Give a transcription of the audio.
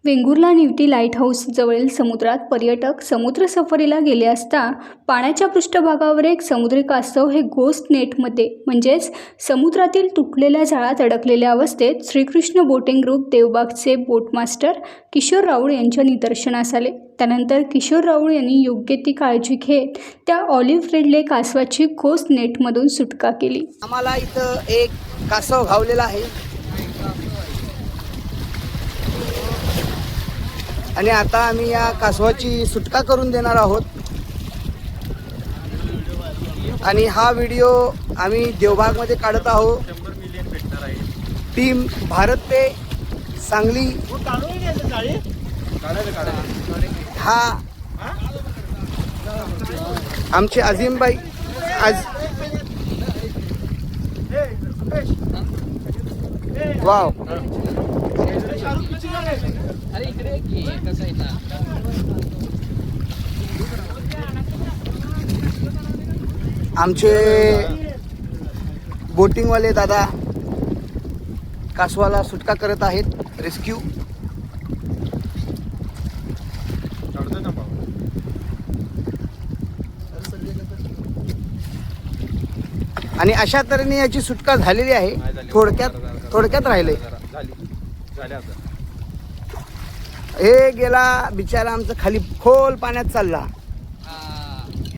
Vengurla Nivati light house जवळील समुद्रात पर्यटक समुद्र सफारीला गेले असता पाण्याच्या पृष्ठभागावर एक समुद्री कासव हे घोस्ट नेटमध्ये म्हणजेच समुद्रातील तुटलेल्या जाळ्यात अडकलेल्या अवस्थेत श्रीकृष्ण बोटिंग ग्रुप देवबागचे बोटमास्टर किशोर राऊळ यांच्या निदर्शनास आले। त्यानंतर किशोर राऊळ यांनी योग्य ती काळजी घेत त्या ऑलिव्ह रिडले कासवाची घोस्ट नेटमधून सुटका केली। आम्हाला इथं एक कासव घावलेला आहे आणि आता आम्ही या कासवाची सुटका करून देणार आहोत आणि हा व्हिडिओ आम्ही देवबागमध्ये काढत आहोत। टीम भारत ते सांगली हा आमचे अजीमबाई वाव आमचे बोटिंगवाले दादा कासवाला सुटका करत आहेत, रेस्क्यू। आणि अशा तऱ्हेने याची सुटका झालेली आहे। थोडक्यात राहिले। हे गेला बिचारा आमचं खाली खोल पाण्यात चालला।